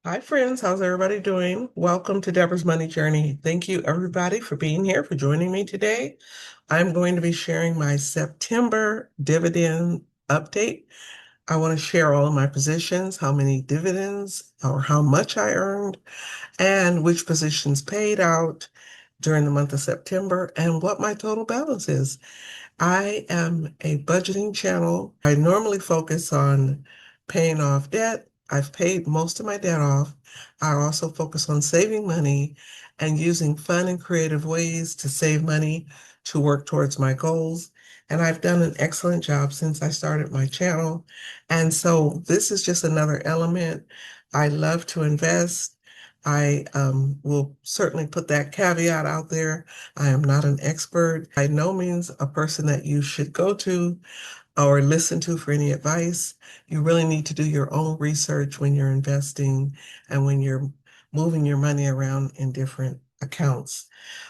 Hi, friends. How's everybody doing? Welcome to Deborah's Money Journey. Thank you, everybody, for being here, for joining me today. I'm going to be sharing my September dividend update. I want to share all of my positions, how many dividends or how much I earned, and which positions paid out during the month of September, and what my total balance is. I am a budgeting channel. I normally focus on paying off debt. I've paid most of my debt off. I also focus on saving money and using fun and creative ways to save money to work towards my goals. And I've done an excellent job since I started my channel. And so this is just another element. I love to invest. I will certainly put that caveat out there. I am not an expert, by no means a person that you should go to or listen to for any advice. You really need to do your own research when you're investing and when you're moving your money around in different accounts.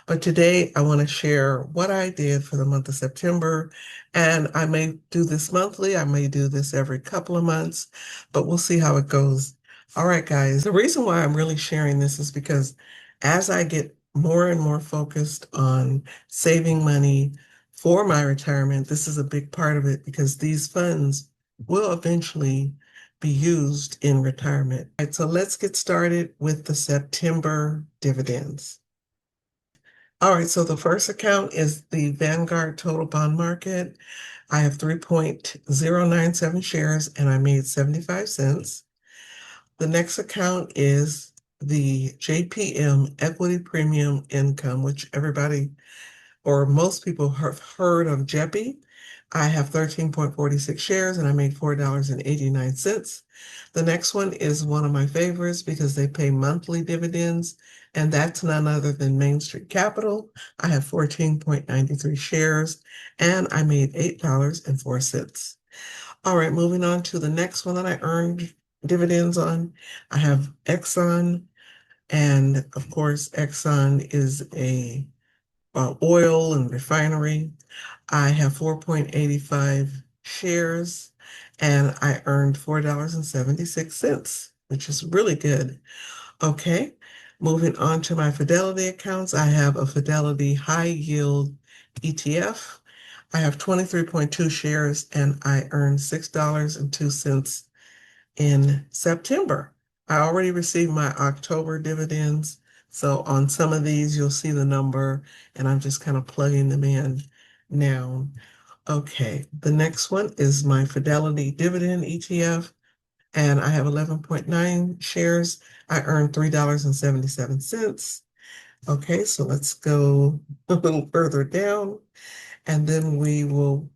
But today I want to share what I did for the month of September. And I may do this monthly, I may do this every couple of months, but we'll see how it goes. All right, guys. The reason why I'm really sharing this is because as I get more and more focused on saving money for my retirement, this is a big part of it because these funds will eventually be used in retirement. All right, so let's get started with the September dividends. All right, so the first account is the Vanguard Total Bond Market. I have 3.097 shares and I made 75 cents. The next account is the JPM Equity Premium Income, which everybody or most people have heard of JEPI. I have 13.46 shares and I made $4.89. The next one is one of my favorites because they pay monthly dividends, and that's none other than Main Street Capital. I have 14.93 shares and I made $8.04. All right, moving on to the next one that I earned dividends on. I have Exxon, and of course, Exxon is a oil and refinery. I have 4.85 shares and I earned $4.76, which is really good. Okay, moving on to my Fidelity accounts. I have a Fidelity high yield ETF. I have 23.2 shares and I earned $6.02 in September. I already received my October dividends. So on some of these, you'll see the number, and I'm just kind of plugging them in now. Okay, the next one is my Fidelity Dividend ETF, and I have 11.9 shares. I earned $3.77. Okay, so let's go a little further down, and then we will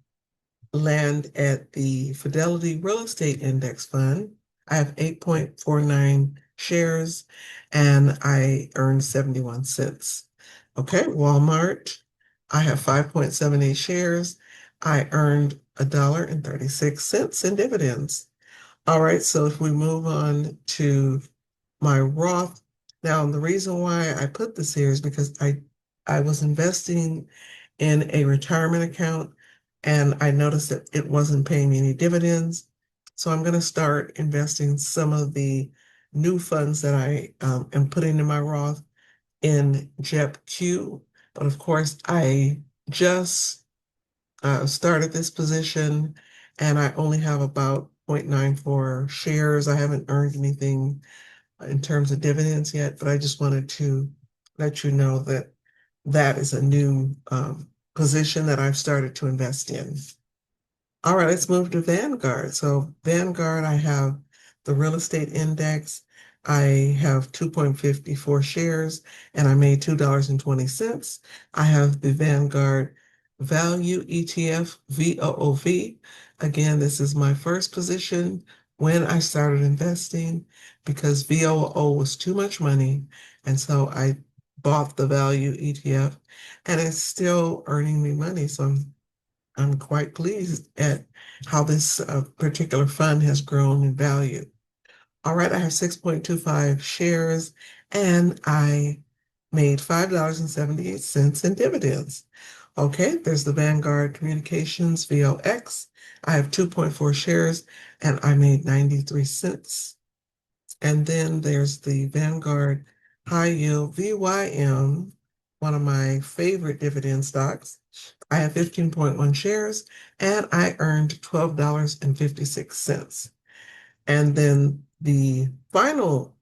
land at the Fidelity Real Estate Index Fund. I have 8.49 shares and I earned 71 cents. Okay, Walmart, I have 5.78 shares. I earned $1.36 in dividends. All right, so if we move on to my Roth, now the reason why I put this here is because I was investing in a retirement account and I noticed that it wasn't paying me any dividends. So I'm going to start investing some of the new funds that I am putting in my Roth in JEPQ. But of course, I just started this position and I only have about 0.94 shares. I haven't earned anything in terms of dividends yet, but I just wanted to let you know that that is a new position that I've started to invest in. All right, let's move to Vanguard. So Vanguard, I have the real estate index. I have 2.54 shares and I made $2.20. I have the Vanguard Value ETF, VOOV. Again, this is my first position when I started investing because VOO was too much money. And so I bought the Value ETF and it's still earning me money. So I'm quite pleased at how this particular fund has grown in value. All right, I have 6.25 shares and I made $5.78 in dividends. Okay, there's the Vanguard Communications VOX. I have 2.4 shares and I made 93 cents. And then there's the Vanguard High Yield VYM, one of my favorite dividend stocks. I have 15.1 shares and I earned $12.56. And then the final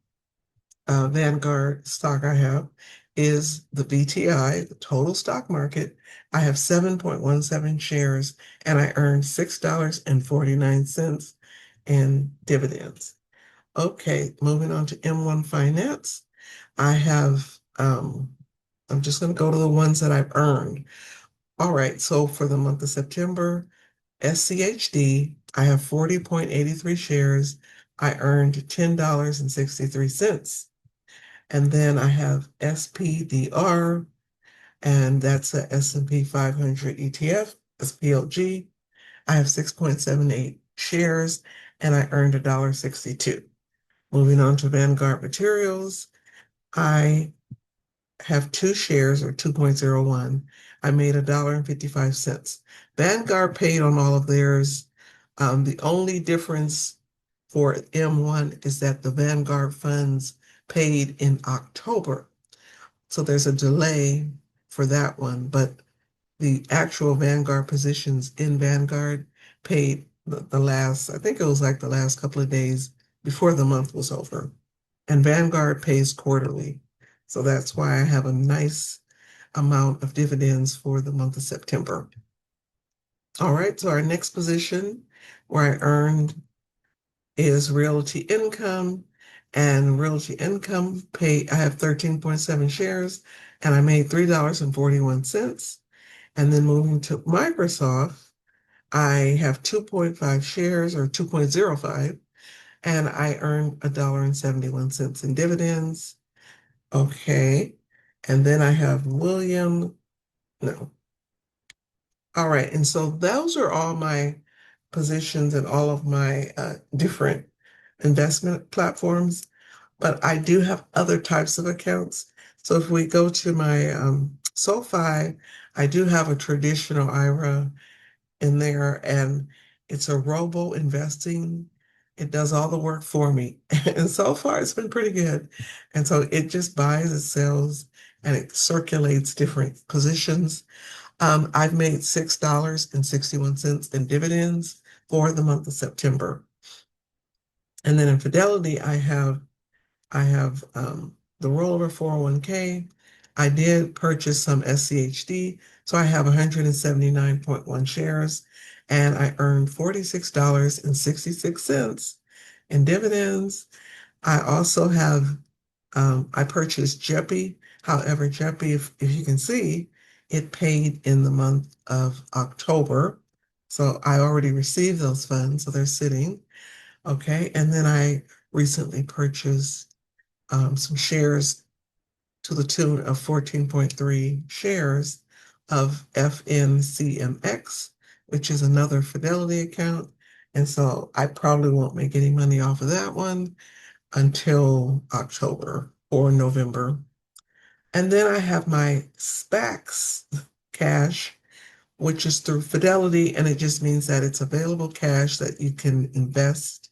Vanguard stock I have is the VTI, the total stock market. I have 7.17 shares and I earned $6.49 in dividends. Okay, moving on to M1 Finance. I have, I'm just going to go to the ones that I've earned. All right, so for the month of September, SCHD, I have 40.83 shares. I earned $10.63. And then I have SPDR, and that's a S&P 500 ETF, SPLG. I have 6.78 shares, and I earned $1.62. Moving on to Vanguard Materials, I have two shares or 2.01. I made $1.55. Vanguard paid on all of theirs. The only difference for M1 is that the Vanguard funds paid in October. So there's a delay for that one, but the actual Vanguard positions in Vanguard paid the last, I think it was like the last couple of days before the month was over. And Vanguard pays quarterly. So that's why I have a nice amount of dividends for the month of September. All right, so our next position where I earned is Realty Income. And Realty Income I have 13.7 shares and I made $3.41. And then moving to Microsoft, I have 2.5 shares or 2.05 and I earned $1.71 in dividends. Okay. And then I have no. All right. And so those are all my positions and all of my different investment platforms. But I do have other types of accounts. So if we go to my SoFi, I do have a traditional IRA in there, and it's a robo investing. It does all the work for me. And so far, it's been pretty good. And so it just buys, it sells, and it circulates different positions. I've made $6.61 in dividends for the month of September. And then in Fidelity, I have the rollover 401k. I did purchase some SCHD, so I have 179.1 shares, and I earned $46.66 in dividends. I also have I purchased Jeppy. However, Jeppy, if you can see, it paid in the month of October. So I already received those funds, so they're sitting. Okay, and then I recently purchased some shares to the tune of 14.3 shares of FNCMX, which is another Fidelity account. And so I probably won't make any money off of that one until October or November. And then I have my SPAX cash, which is through Fidelity, and it just means that it's available cash that you can invest.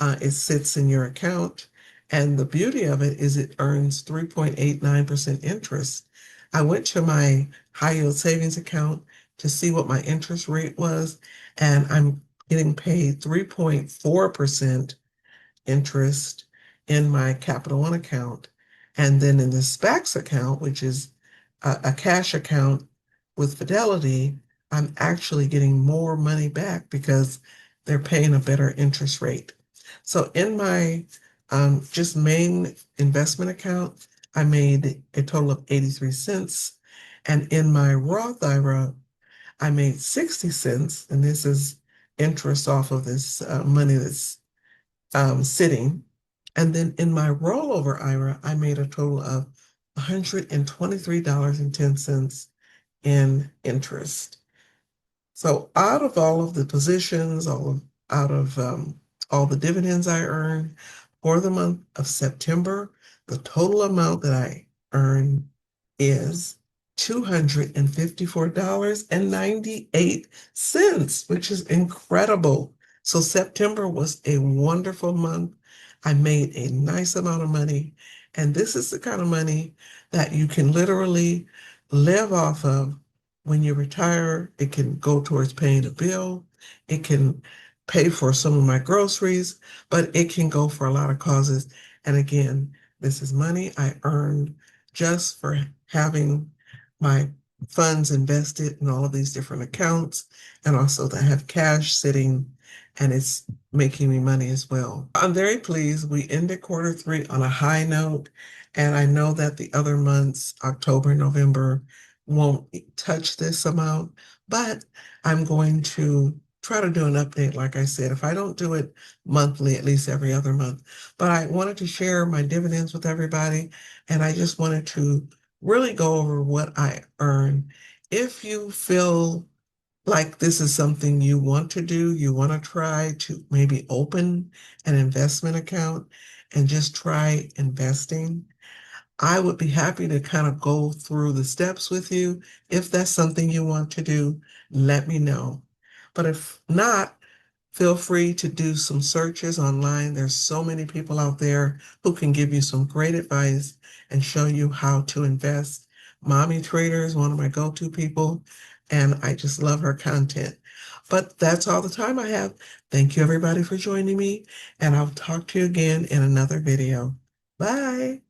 It sits in your account. And the beauty of it is it earns 3.89% interest. I went to my high yield savings account to see what my interest rate was, and I'm getting paid 3.4% interest in my Capital One account. And then in the SPAX account, which is a cash account with Fidelity, I'm actually getting more money back because they're paying a better interest rate. So in my just main investment account, I made a total of 83 cents. And in my Roth IRA, I made 60 cents. And this is interest off of this money that's sitting. And then in my rollover IRA, I made a total of $123.10 in interest. So out of all of the positions, out of all the dividends I earned for the month of September, the total amount that I earned is $254.98, which is incredible. So September was a wonderful month. I made a nice amount of money. And this is the kind of money that you can literally live off of when you retire. It can go towards paying a bill. It can pay for some of my groceries, but it can go for a lot of causes. And again, this is money I earned just for having my funds invested in all of these different accounts, and also that I have cash sitting and it's making me money as well. I'm very pleased. We ended quarter three on a high note, and I know that the other months, October, November, won't touch this amount, but I'm going to try to do an update, like I said. If I don't do it monthly, at least every other month. But I wanted to share my dividends with everybody, and I just wanted to really go over what I earn. If you feel like this is something you want to do, you want to try to maybe open an investment account and just try investing, I would be happy to kind of go through the steps with you. If that's something you want to do, let me know. But if not, feel free to do some searches online. There's so many people out there who can give you some great advice and show you how to invest. Mommy Trader is one of my go-to people, and I just love her content. But that's all the time I have. Thank you, everybody, for joining me, and I'll talk to you again in another video. Bye.